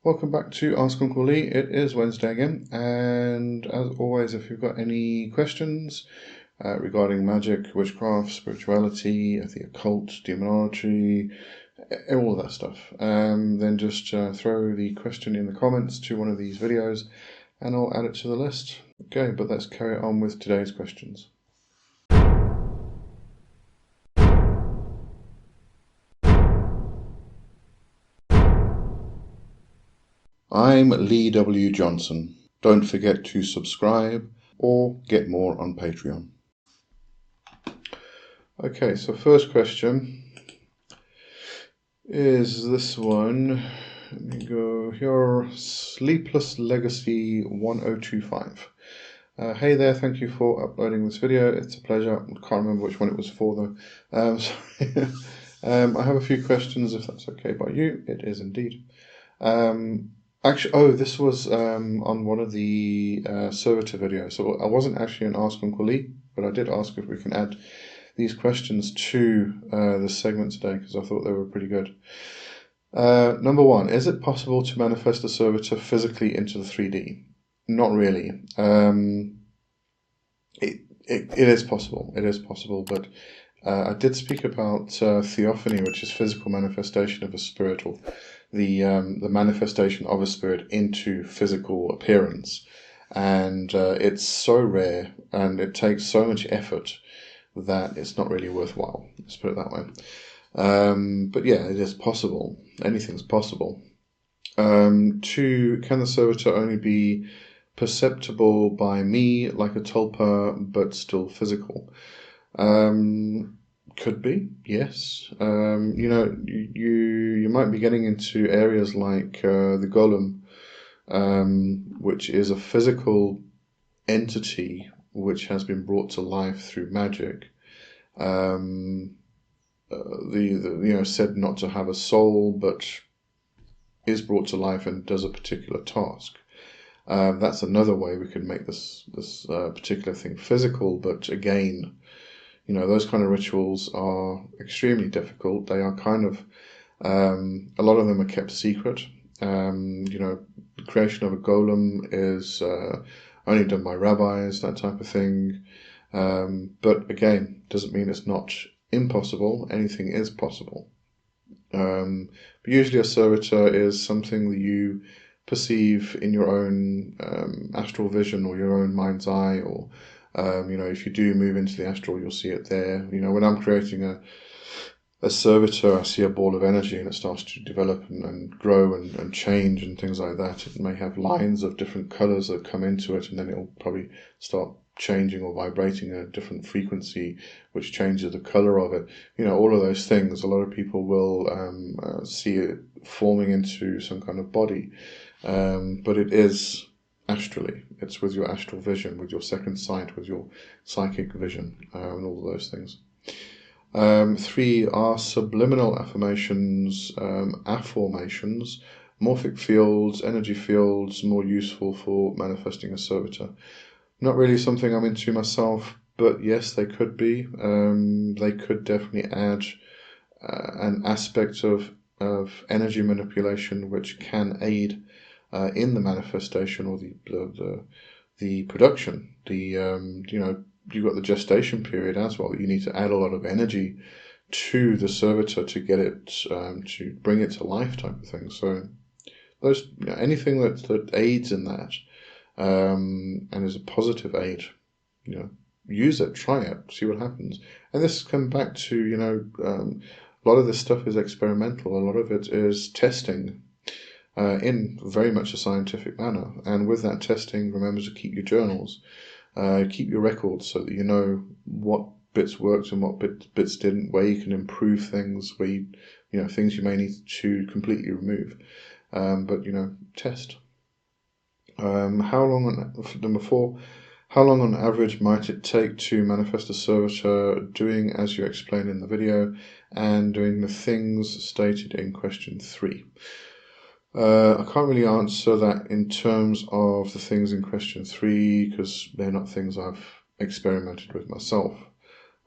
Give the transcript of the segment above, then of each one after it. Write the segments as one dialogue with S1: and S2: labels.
S1: Welcome back to Ask Uncle Lee. It is Wednesday again, and as always, if you've got any questions regarding magic, witchcraft, spirituality, the occult, demonology, all of that stuff, then just throw the question in the comments to one of these videos and I'll add it to the list. Okay, but let's carry on with today's questions. I'm Lee W. Johnson. Don't forget to subscribe or get more on Patreon. Okay, so first question is this one. Let me go here. Sleepless Legacy 1025. Hey there, thank you for uploading this video. It's a pleasure. I can't remember which one it was for though. I have a few questions if that's okay by you. It is indeed. Actually, this was on one of the Servitor videos. So I wasn't actually an Ask Uncle Lee, but I did ask if we can add these questions to this segment today because I thought they were pretty good. Number one, is it possible to manifest a servitor physically into the 3D? Not really. It is possible. It is possible, but I did speak about theophany, which is physical manifestation of a spirit, or the manifestation of a spirit into physical appearance, and it's so rare and it takes so much effort that it's not really worthwhile. Let's put it that way. But yeah, it is possible. Anything's possible. Two, can the servitor only be perceptible by me like a tulpa but still physical? Could be, yes. You might be getting into areas like the golem, which is a physical entity which has been brought to life through magic. Said not to have a soul, but is brought to life and does a particular task. That's another way we could make this particular thing physical, but again, those kind of rituals are extremely difficult. They are kind of, a lot of them are kept secret. The creation of a golem is only done by rabbis, that type of thing. But again, doesn't mean it's not impossible. Anything is possible. But usually a servitor is something that you perceive in your own astral vision or your own mind's eye, or if you do move into the astral, you'll see it there. When I'm creating a servitor, I see a ball of energy and it starts to develop and grow and change and things like that. It may have lines of different colors that come into it, and then it'll probably start changing or vibrating at a different frequency, which changes the color of it. All of those things. A lot of people will see it forming into some kind of body, but it is astrally. It's with your astral vision, with your second sight, with your psychic vision, and all of those things. 3 are subliminal affirmations, afformations, morphic fields, energy fields more useful for manifesting a servitor. Not really something I'm into myself, but yes, they could be. They could definitely add an aspect of energy manipulation which can aid in the manifestation or the production. You've got the gestation period as well. You need to add a lot of energy to the servitor to get it to bring it to life, type of thing. So those anything that aids in that and is a positive aid, use it, try it, see what happens. And this comes back to a lot of this stuff is experimental. A lot of it is testing in very much a scientific manner. And with that testing, remember to keep your journals. Keep your records so that you know what bits worked and what bits didn't, where you can improve things, where things you may need to completely remove. But test. Number 4, how long on average might it take to manifest a servitor doing as you explained in the video and doing the things stated in question 3? I can't really answer that in terms of the things in question 3 because they're not things I've experimented with myself.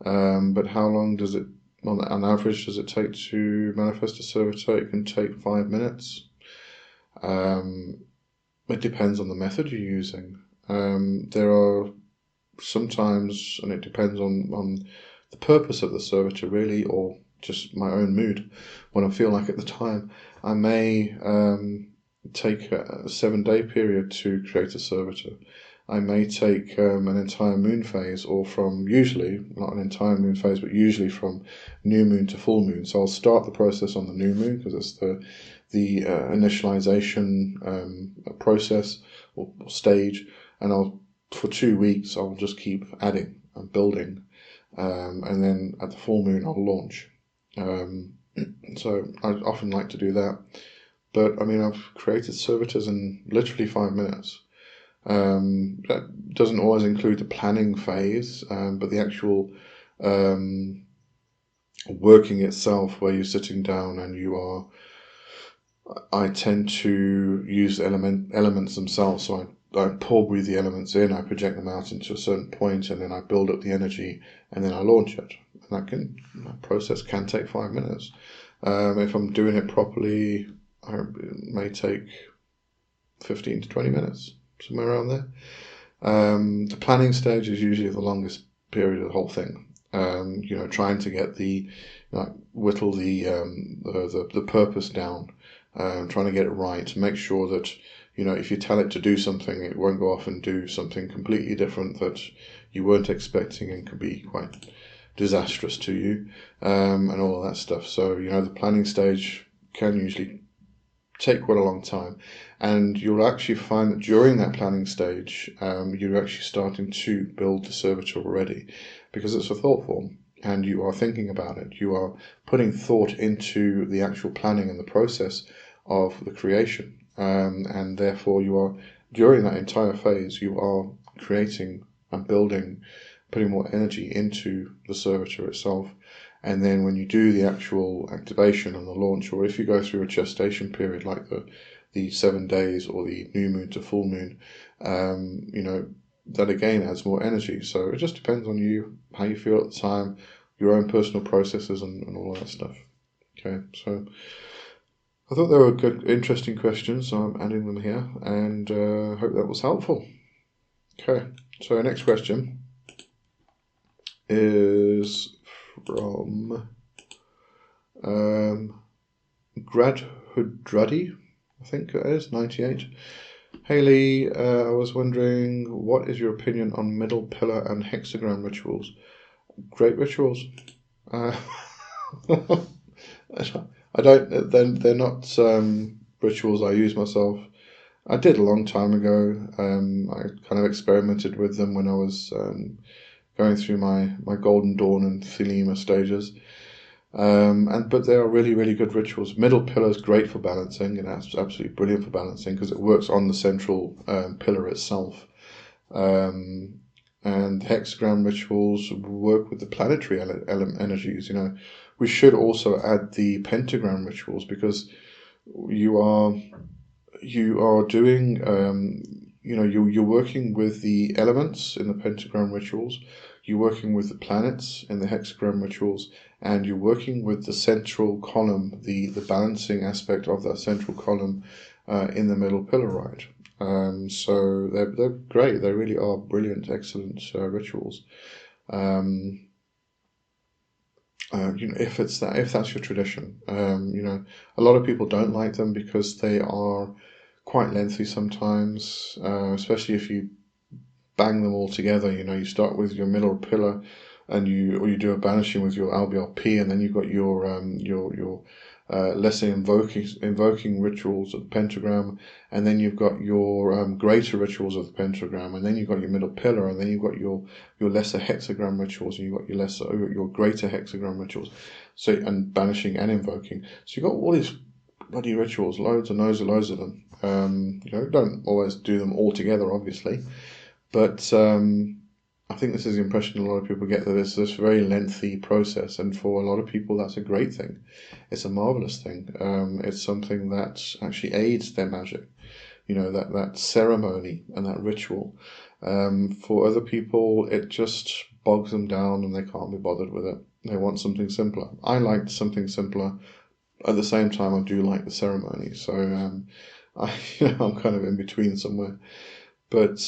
S1: But how long does it, on average, does it take to manifest a servitor? It can take 5 minutes. It depends on the method you're using. There are sometimes, and it depends on the purpose of the servitor really, or just my own mood, what I feel like at the time. I may take a 7-day period to create a servitor. I may take an entire moon phase, or from usually, not an entire moon phase, but usually from new moon to full moon. So I'll start the process on the new moon because it's the initialization process or stage, and for 2 weeks I'll just keep adding and building, and then at the full moon I'll launch. So I often like to do that. But I mean, I've created servitors in literally 5 minutes. That doesn't always include the planning phase, but the actual working itself, where you're sitting down and I tend to use elements themselves. So I pour breathe the elements in, I project them out into a certain point, and then I build up the energy, and then I launch it. And that process can take 5 minutes. If I'm doing it properly, it may take 15 to 20 minutes, somewhere around there. The planning stage is usually the longest period of the whole thing. Trying to get whittle the purpose down, trying to get it right, make sure that if you tell it to do something, it won't go off and do something completely different that you weren't expecting and could be quite disastrous to you, and all of that stuff. So the planning stage can usually take quite a long time, and you'll actually find that during that planning stage you're actually starting to build the servitor already, because it's a thought form and you are thinking about it. You are putting thought into the actual planning and the process of the creation, and therefore you are, during that entire phase, you are creating and building, putting more energy into the servitor itself. And then when you do the actual activation and the launch, or if you go through a gestation period like the 7 days or the new moon to full moon, that again adds more energy. So it just depends on you, how you feel at the time, your own personal processes and all that stuff. Okay, so I thought they were good, interesting questions, so I'm adding them here, and hope that was helpful. Okay, so next question is from Gradhudradi, I think it is, 98. Hey Lee, I was wondering, what is your opinion on middle pillar and hexagram rituals? Great rituals. I don't. They're not rituals I use myself. I did a long time ago. I kind of experimented with them when I was going through my Golden Dawn and Thelema stages. But they are really, really good rituals. Middle pillar is great for balancing, and that's absolutely brilliant for balancing because it works on the central pillar itself. And hexagram rituals work with the planetary energies. We should also add the pentagram rituals, because you are doing, you're working with the elements in the pentagram rituals, you're working with the planets in the hexagram rituals, and you're working with the central column, the balancing aspect of that central column in the middle pillar, right? So they're great. They really are brilliant, excellent rituals. If that's your tradition, a lot of people don't like them because they are quite lengthy sometimes, especially if you bang them all together. You start with your middle pillar, and you do a banishing with your LBLP, and then you've got your lesser invoking rituals of the pentagram, and then you've got your greater rituals of the pentagram, and then you've got your middle pillar, and then you've got your lesser hexagram rituals, and you've got your greater hexagram rituals. So, and banishing and invoking. So you've got all these bloody rituals, loads and loads of them. Don't always do them all together, obviously, but I think this is the impression a lot of people get, that it's this very lengthy process, and for a lot of people that's a great thing. It's a marvelous thing. It's something that actually aids their magic, that ceremony and that ritual. For other people, it just bogs them down and they can't be bothered with it. They want something simpler. I like something simpler. At the same time, I do like the ceremony. So I'm kind of in between somewhere. But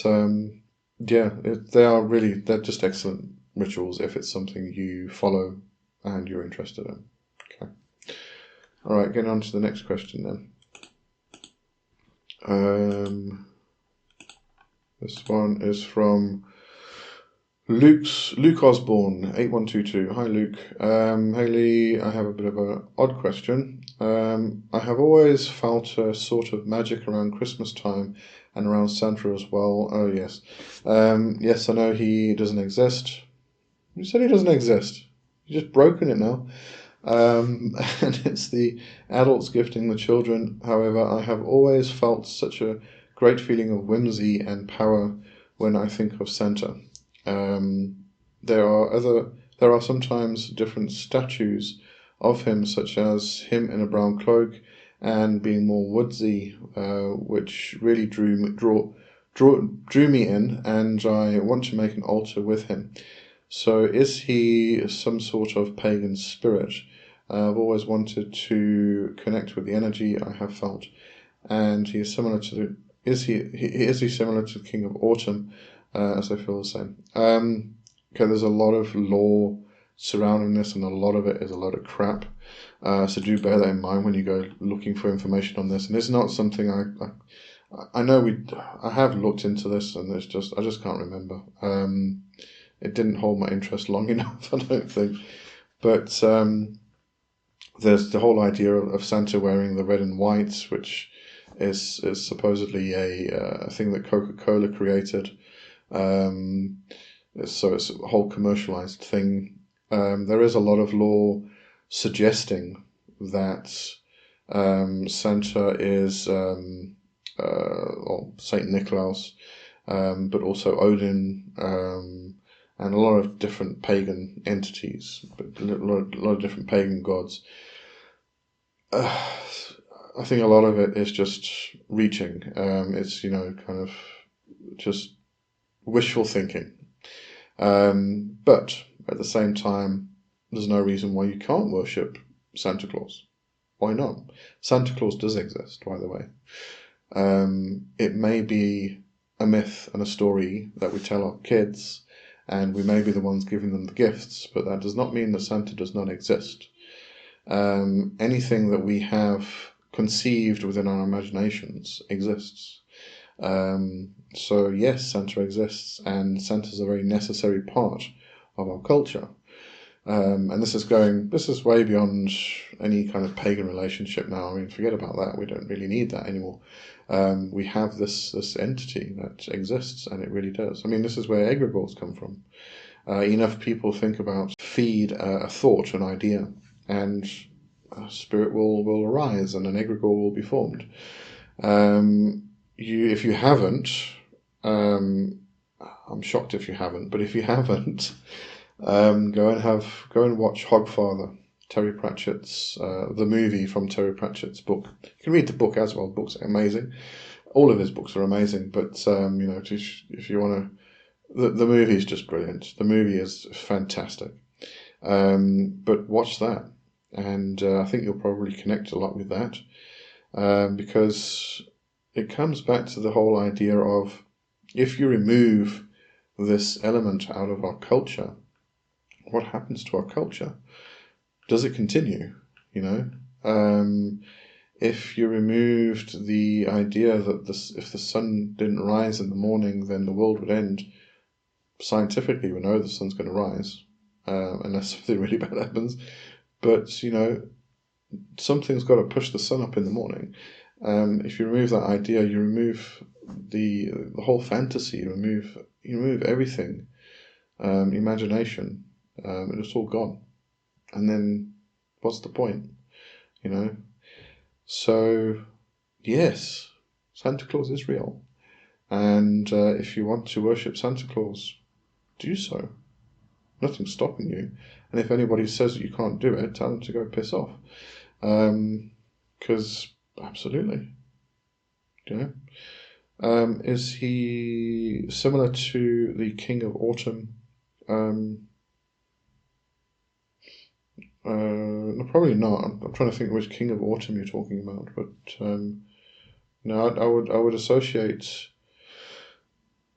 S1: yeah, they're just excellent rituals if it's something you follow and you're interested in. Okay. All right, getting on to the next question then. This one is from Luke Osborne, 8122. Hi, Luke. Haley, I have a bit of an odd question. I have always felt a sort of magic around Christmas time and around Santa as well. Oh, yes. Yes, I know he doesn't exist. You said he doesn't exist. You've just broken it now. And it's the adults gifting the children. However, I have always felt such a great feeling of whimsy and power when I think of Santa. There are sometimes different statues of him, such as him in a brown cloak and being more woodsy, which really drew me in, and I want to make an altar with him. So, is he some sort of pagan spirit? I've always wanted to connect with the energy I have felt, and he is similar to the. Is he similar to the King of Autumn? As I feel the same. Okay, there's a lot of lore surrounding this, and a lot of it is a lot of crap. So do bear that in mind when you go looking for information on this. And it's not something I know I have looked into this, and I just can't remember. It didn't hold my interest long enough, I don't think. But there's the whole idea of Santa wearing the red and white, which is supposedly a thing that Coca-Cola created. So it's a whole commercialized thing. There is a lot of lore suggesting that Santa is or Saint Nicholas, but also Odin, and a lot of different pagan entities, but a lot of different pagan gods. I think a lot of it is just reaching. It's kind of just wishful thinking. But at the same time, there's no reason why you can't worship Santa Claus. Why not? Santa Claus does exist, by the way. It may be a myth and a story that we tell our kids, and we may be the ones giving them the gifts, but that does not mean that Santa does not exist. Anything that we have conceived within our imaginations exists. So yes, Santa exists, and Santa's a very necessary part of our culture. And this is way beyond any kind of pagan relationship now. I mean, forget about that. We don't really need that anymore. We have this entity that exists, and it really does. I mean, this is where egregores come from. Enough people think about, feed a thought, an idea, and a spirit will arise, and an egregore will be formed. If you haven't, I'm shocked if you haven't, but if you haven't, go and watch Hogfather, Terry Pratchett's the movie from Terry Pratchett's book. You can read the book as well. The book's amazing. All of his books are amazing, but if you want to, the movie is just brilliant. The movie is fantastic. But watch that, and I think you'll probably connect a lot with that, because it comes back to the whole idea of, if you remove this element out of our culture, what happens to our culture? Does it continue? If you removed the idea that if the sun didn't rise in the morning, then the world would end. Scientifically, we know the sun's going to rise, unless something really bad happens. But something's got to push the sun up in the morning. If you remove that idea, you remove the whole fantasy. You remove everything, imagination. It's all gone, and then what's the point? So yes, Santa Claus is real, and if you want to worship Santa Claus, do so. Nothing's stopping you. And if anybody says that you can't do it, tell them to go piss off. Because absolutely, is he similar to the King of Autumn? No, probably not. I'm trying to think which King of Autumn you're talking about, but No, I would associate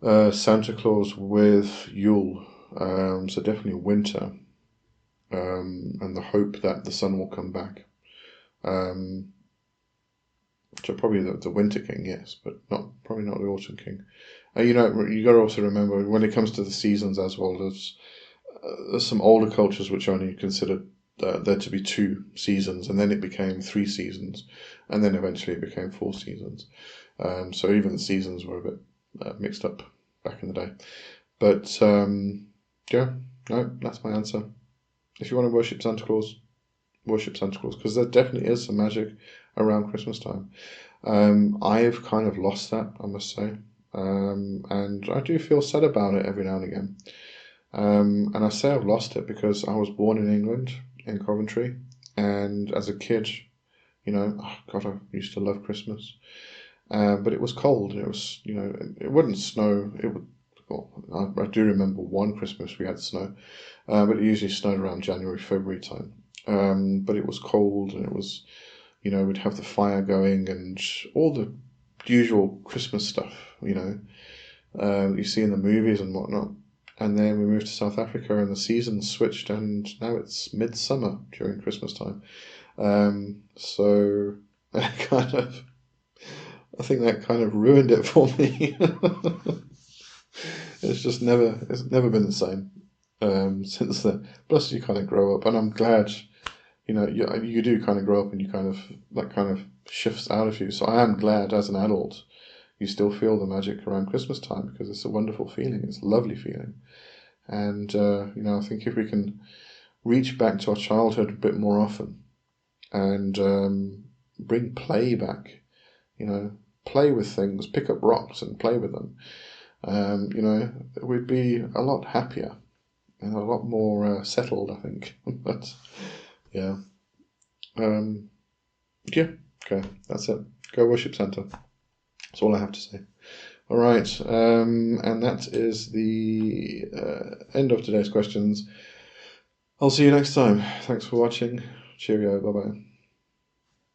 S1: Santa Claus with Yule, so definitely winter, and the hope that the sun will come back. So probably the Winter King, yes, but probably not the Autumn King. You got to also remember when it comes to the seasons as well. There's some older cultures which only considered there to be 2 seasons, and then it became 3 seasons, and then eventually it became 4 seasons. So even the seasons were a bit mixed up back in the day. But yeah, no, that's my answer. If you want to worship Santa Claus, because there definitely is some magic around Christmas time. I've kind of lost that, I must say, and I do feel sad about it every now and again. And I say I've lost it because I was born in England, in Coventry, and as a kid, oh God, I used to love Christmas. But it was cold. It was, it wouldn't snow. It would. Well, I do remember one Christmas we had snow, but it usually snowed around January, February time. But it was cold, and it was, we'd have the fire going and all the usual Christmas stuff, you see in the movies and whatnot. And then we moved to South Africa, and the seasons switched, and now it's midsummer during Christmas time. So I think that kind of ruined it for me. It's never been the same since then. Plus, you kind of grow up, and I'm glad, you do kind of grow up, and you that kind of shifts out of you. So I am glad as an adult you still feel the magic around Christmas time, because it's a wonderful feeling. It's a lovely feeling. And, I think if we can reach back to our childhood a bit more often and bring play back, play with things, pick up rocks and play with them, we'd be a lot happier and a lot more settled, I think. But, yeah. Yeah, okay, that's it. Go worship Santa. That's all I have to say. All right, and that is the end of today's questions. I'll see you next time. Thanks for watching. Cheerio. Bye-bye.